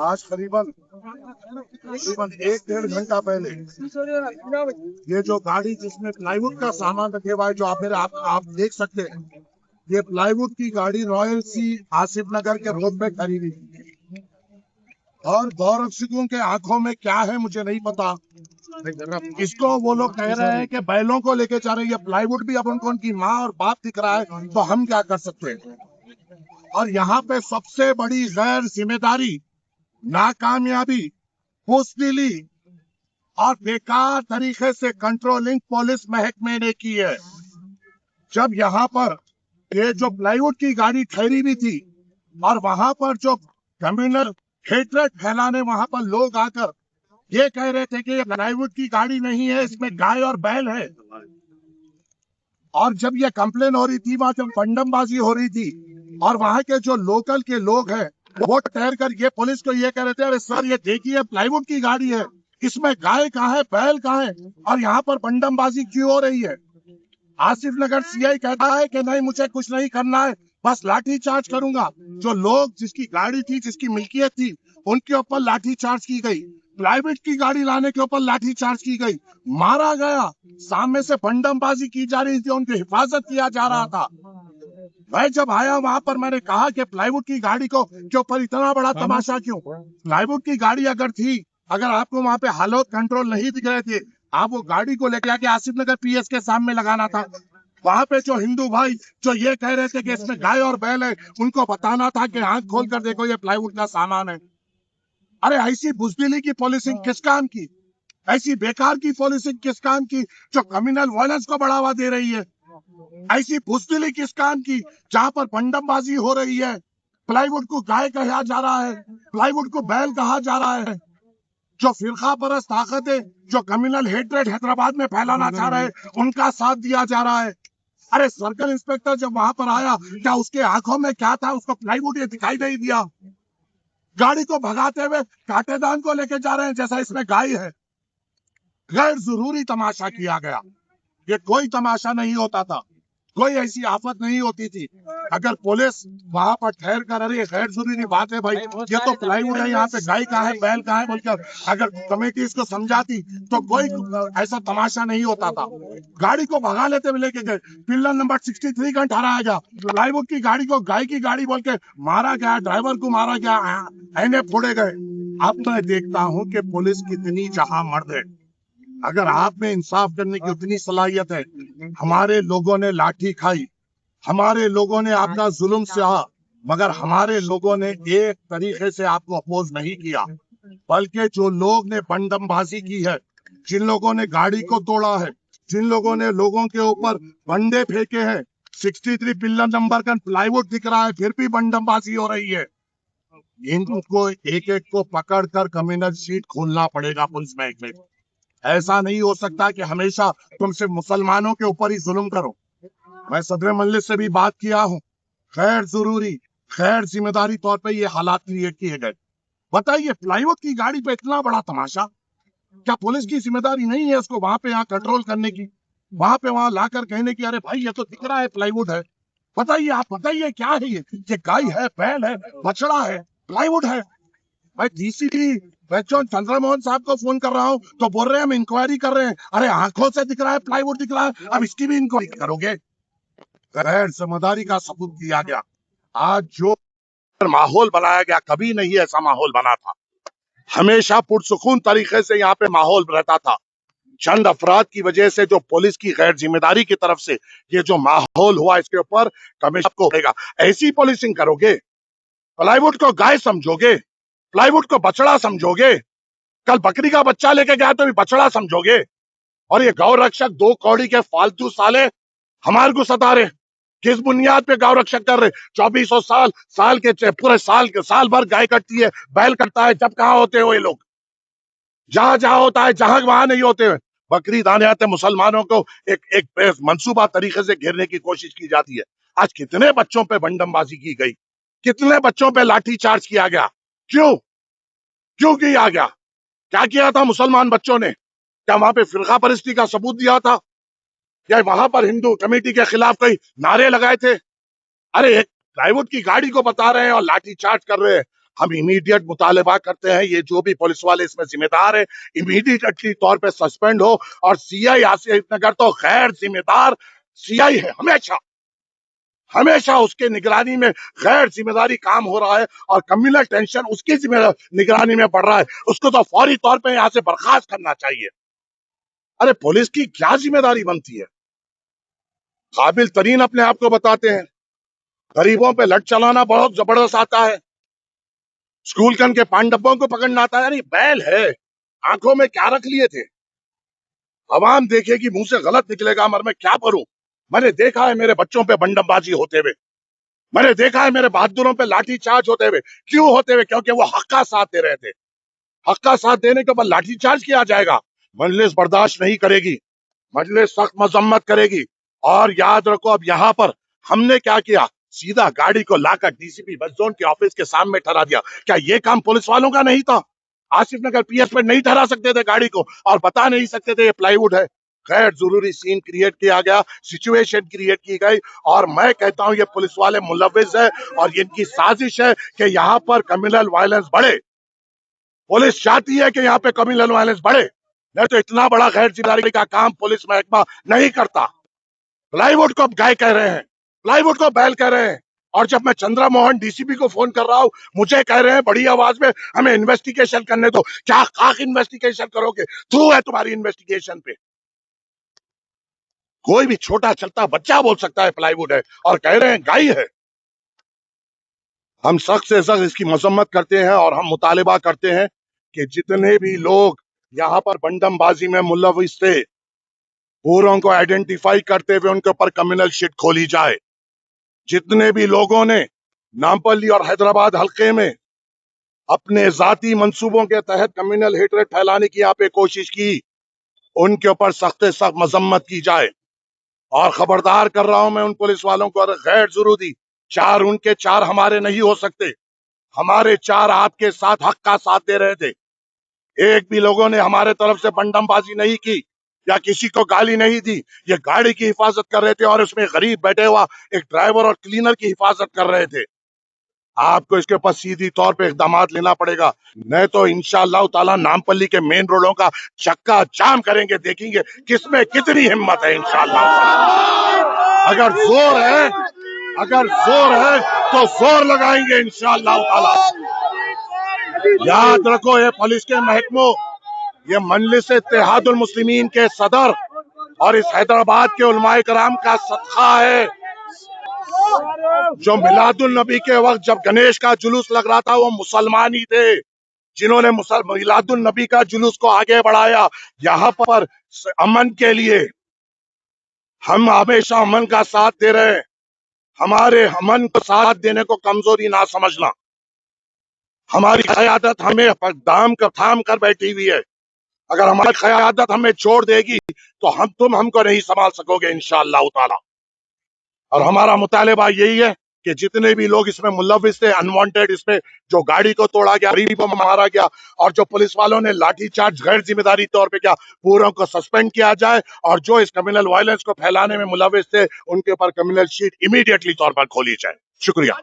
आज करीबन करीबन 1-1.5 घंटा पहले ये जो गाड़ी जिसमें प्लाईवुड का सामान रखे हुआ है, जो आप देख सकते हैं, ये प्लाईवुड की गाड़ी रॉयल सी आसिफ नगर के रोड पे खड़ी हुई थी। और गौरक्षकों के आंखों में क्या है मुझे नहीं पता। इसको वो लोग कह रहे हैं कि बैलों को लेके जा रहे हैं। ये प्लाईवुड भी अब उनकी माँ और बाप दिख रहा है, तो हम क्या कर सकते हैं। और यहाँ पे सबसे बड़ी गैर जिम्मेदारी, नाकामयाबी, बुज़दिली और बेकार तरीके से कंट्रोलिंग पुलिस महकमे ने की है। जब यहाँ पर ये जो प्लाईवुड की गाड़ी ठहरी हुई थी और वहां पर जो कम्युनल हेट्रेड फैलाने वहां पर लोग आकर ये कह रहे थे कि ये प्लाईवुड की गाड़ी नहीं है, इसमें गाय और बैल है। और जब ये कंप्लेन हो रही थी, वहां जब बंडमबाजी हो रही थी और वहां के जो लोकल के लोग हैं वो ठहर कर ये पुलिस को ये कह रहे थे, अरे सर ये देखिए प्लाईवुड की गाड़ी है, इसमें गाय कहाँ है, बैल कहाँ है, और यहाँ पर बंडमबाजी क्यों हो रही है। आसिफ नगर सीआई कहता है कि नहीं, मुझे कुछ नहीं करना है, बस लाठी चार्ज करूंगा। जो लोग जिसकी गाड़ी थी, जिसकी मिल्कियत थी, उनके ऊपर लाठी चार्ज की गई। प्राइवेट की गाड़ी लाने के ऊपर लाठी चार्ज की गई, मारा गया। सामने से बंडमबाजी की जा रही थी, उनकी हिफाजत किया जा रहा था। मैं जब आया वहां पर मैंने कहा कि प्लाईवुड की गाड़ी को के ऊपर इतना बड़ा तमाशा क्यों। प्लाईवुड की गाड़ी अगर थी, अगर आपको वहां पे हालत कंट्रोल नहीं दिख रहे थे, आप वो गाड़ी को लेके आके आसिफ नगर पीएस के सामने लगाना था। वहां पे जो हिंदू भाई जो ये कह रहे थे कि इसमें गाय और बैल है, उनको बताना था कि आंख खोल कर देखो ये प्लाईवुड का सामान है। अरे ऐसी बुज़दिली की पॉलिसिंग किस काम की, ऐसी बेकार की पॉलिसिंग किस काम की जो कम्युनल वायलेंस को बढ़ावा दे रही है। ऐसी बुज़दिली किस काम की जहां पर बंडमबाजी हो रही है। प्लाईवुड को गाय कहा जा रहा है, प्लाईवुड को बैल कहा जा रहा है। जो फिरका परस्त ताकतें जो कम्युनल हेट्रेड हैदराबाद में फैलाना चाह रहे हैं, उनका साथ दिया जा रहा है। अरे सर्कल इंस्पेक्टर जब वहां पर आया, क्या उसके आंखों में क्या था, उसको प्लाईवुड ये दिखाई नहीं दिया। गाड़ी को भगाते हुए कांटेदान को लेके जा रहे हैं जैसा इसमें गाय है। गैर जरूरी तमाशा किया गया। ये कोई तमाशा नहीं होता था, कोई ऐसी आफत नहीं होती थी। अगर पुलिस वहां पर ठहर कर, अरे गैर जरूरी बात है भाई, ये तो प्लाईवुड है, यहाँ पे गाय कहाँ है, बैल कहाँ है बोलकर अगर कमेटी इसको समझाती तो कोई ऐसा तमाशा नहीं होता था। गाड़ी को भगा लेते हुए लेके गए, पिल्लर नंबर 63 का ठहराया गया। प्लाईवुड की गाड़ी को गाय की गाड़ी बोल के मारा गया, ड्राइवर को मारा गया, ऐने फोड़े गए। अब मैं देखता हूँ कि पुलिस कितनी जहां मर्द है। अगर आप में इंसाफ करने की उतनी सलाहियत है, हमारे लोगों ने लाठी खाई, हमारे लोगों ने आपका जुल्म सहा, मगर हमारे लोगों ने एक तरीके से आपको अपोज नहीं किया। बल्कि जो लोग ने बंडमबाजी की है, जिन लोगों ने गाड़ी को तोड़ा है, जिन लोगों ने लोगों के ऊपर बंडे फेंके हैं, 63 पिल्लर नंबर का प्लाईवुड दिख रहा है, फिर भी बंडमबाजी हो रही है। इनको एक एक को पकड़ कर कम्युनल सीट खोलना पड़ेगा पुलिस महकमे को। ऐसा नहीं हो सकता कि हमेशा तुम सिर्फ मुसलमानों के ऊपर ही जुल्म करो। मैं सदर मजलिस से भी बात किया हूँ, खैर जरूरी खैर जिम्मेदारी तौर पे ये हालात क्रिएट किए गए। बताइए प्लाईवुड की गाड़ी पे इतना बड़ा तमाशा, क्या पुलिस की जिम्मेदारी नहीं है उसको वहां पे यहाँ कंट्रोल करने की, वहां पे वहां लाकर कहने की, अरे भाई ये तो दिख रहा है प्लाईवुड है। बताइए, आप बताइए क्या है ये गाय है, बैल है, बछड़ा है, प्लाईवुड है। मैं डीसीपी बच्चों चंद्रमोहन साहब को फोन कर रहा हूँ तो बोल रहे हैं हम इंक्वायरी कर रहे हैं। अरे आंखों से दिख रहा है प्लाईवुड दिख रहा है, अब इसकी भी इंक्वायरी करोगे। गैर जिम्मेदारी का सबूत दिया गया। आज जो माहौल बनाया गया, कभी नहीं ऐसा माहौल बना था। हमेशा पुरसुकून तरीके से यहाँ पे माहौल रहता था। चंद अफराद की वजह से जो पुलिस की गैर जिम्मेदारी की तरफ से ये जो माहौल हुआ, इसके ऊपर कमिश्नर को होगा। ऐसी पुलिसिंग करोगे, प्लाईवुड को गाय समझोगे, प्लाईवुड को बछड़ा समझोगे, कल बकरी का बच्चा लेके गया तो भी बछड़ा समझोगे। और ये गौ रक्षक 2 कौड़ी के फालतू साले हमारे को सता रहे। किस बुनियाद पे गौ रक्षक कर रहे। 2400 साल के पूरे साल भर गाय कटती है, बैल कटता है, जब कहाँ होते हो ये लोग। जहां जहां होता है, जहां वहां नहीं होते हैं। बकरी दाने आते मुसलमानों को एक मंसूबा तरीके से घेरने की कोशिश की जाती है। आज कितने बच्चों पे बंडमबाजी की गई, कितने बच्चों पे लाठी चार्ज किया गया। क्यों क्यों किया गया, क्या किया था मुसलमान बच्चों ने। क्या वहां पे फिरका परस्ती का सबूत दिया था, या वहां पर हिंदू कमेटी के खिलाफ कई नारे लगाए थे। अरे प्लाईवुड की गाड़ी को बता रहे हैं और लाठीचार्ज कर रहे हैं। हम इमीडिएट मुतालबा करते हैं, ये जो भी पुलिस वाले इसमें जिम्मेदार है इमीडिएटली तौर पे सस्पेंड हो। और सीआई आसिफ नगर तो गैर जिम्मेदार सीआई है, हमेशा हमेशा उसके निगरानी में गैर जिम्मेदारी काम हो रहा है और कम्युनल टेंशन उसकी निगरानी में बढ़ रहा है। उसको तो फौरी तौर पे यहाँ से बर्खास्त करना चाहिए। अरे पुलिस की क्या जिम्मेदारी बनती है? काबिल तरीन अपने आप को बताते हैं, गरीबों पे लट चलाना बहुत जबरदस्त आता है, स्कूल कन के पान डब्बों को पकड़ना आता है। अरे बैल है, आंखों में क्या रख लिए थे? अवाम देखेगी, मुंह से गलत निकलेगा, मगर मैं क्या करूं? मैंने देखा है मेरे बच्चों पे बंडमबाजी होते हुए, मैंने देखा है मेरे बहादुरों पे लाठीचार्ज होते हुए। क्यों होते हुए? क्योंकि वो हक का साथ दे रहे थे। हक का साथ देने के ऊपर लाठीचार्ज किया जाएगा। मजलिस बर्दाश्त नहीं करेगी, मजलिस सख्त मजम्मत करेगी। और याद रखो, अब यहाँ पर हमने क्या किया, सीधा गाड़ी को लाकर डीसीपी वेस्ट जोन के ऑफिस के सामने ठहरा दिया। क्या ये काम पुलिस वालों का नहीं था? आसिफ नगर पीएस पे नहीं ठहरा सकते थे गाड़ी को और बता नहीं सकते थे ये प्लाईवुड है? गैर जरूरी सीन क्रिएट किया गया, सिचुएशन क्रिएट की गई। और मैं कहता हूं ये पुलिस वाले मुलविस है और इनकी साजिश है कि यहाँ पर कम्युनल वायलेंस बढ़े। पुलिस चाहती है कि यहाँ पे कम्युनल वायलेंस बढ़े, नहीं तो इतना बड़ा गैर जिम्मेदारी का काम पुलिस महकमा नहीं करता। प्लाईवुड को अब गाय कह रहे हैं, प्लाईवुड को बैल कह रहे हैं। और जब मैं चंद्रा मोहन डीसीपी को फोन कर रहा हूं, मुझे कह रहे हैं बड़ी आवाज में हमें इन्वेस्टिगेशन करने दो। क्या खाक इन्वेस्टिगेशन करोगे? थ्रू है तुम्हारी इन्वेस्टिगेशन पे। कोई भी छोटा चलता बच्चा बोल सकता है प्लाईवुड है और कह रहे हैं गाय है। हम सख्त से सख्त इसकी मजम्मत करते हैं और हम मुतालिबा करते हैं कि जितने भी लोग यहाँ पर बंडमबाजी में मुलविस थे, पूरों को आइडेंटिफाई करते हुए उनके ऊपर कम्युनल शीट खोली जाए। जितने भी लोगों ने नामपल्ली और हैदराबाद हल्के में अपने जाती मंसूबों के तहत कम्युनल हेटरेट फैलाने की यहाँ पे कोशिश की, उनके ऊपर सख्त सख्त मजम्मत की जाए। और खबरदार कर रहा हूं मैं उन पुलिस वालों को, अगर गैर जरूरी चार उनके चार हमारे नहीं हो सकते। हमारे चार आपके साथ हक का साथ दे रहे थे। एक भी लोगों ने हमारे तरफ से बंडमबाजी नहीं की या किसी को गाली नहीं दी। ये गाड़ी की हिफाजत कर रहे थे और उसमें गरीब बैठे हुआ एक ड्राइवर और क्लीनर की हिफाजत कर रहे थे। आपको इसके ऊपर सीधी तौर पे इकदाम लेना पड़ेगा, नहीं तो इंशाअल्लाह ताला नामपल्ली के मेन रोडों का चक्का जाम करेंगे। देखेंगे किसमें कितनी हिम्मत है। इंशाअल्लाह अगर जोर है, अगर जोर है तो जोर लगाएंगे इंशाअल्लाह ताला। याद रखो, ये पुलिस के महकमों, ये मजलिस इत्तेहादुल मुस्लिमीन के सदर और इस हैदराबाद के उलमाए कराम का सदका है। जो मिलादुल नबी के वक्त जब गणेश का जुलूस लग रहा था, वो मुसलमान ही थे जिन्होंने मिलादुल नबी का जुलूस को आगे बढ़ाया। यहाँ पर अमन के लिए हम हमेशा अमन का साथ दे रहे हैं। हमारे अमन को साथ देने को कमजोरी ना समझना। हमारी क़यादत हमें दाम कर थाम कर बैठी हुई है। अगर हमारी क़यादत हमें छोड़ देगी तो तुम हमको नहीं संभाल सकोगे इंशाअल्लाह ताला। और हमारा मुतालिबा यही है कि जितने भी लोग इसमें मुलविस थे, अनवांटेड इसमें जो गाड़ी को तोड़ा गया, गरीबों को मारा गया और जो पुलिस वालों ने लाठीचार्ज गैर जिम्मेदारी तौर पे किया, पूरों को सस्पेंड किया जाए। और जो इस कम्युनल वायलेंस को फैलाने में मुलविस थे, उनके ऊपर कम्युनल शीट इमीडिएटली तौर पर खोली जाए। शुक्रिया।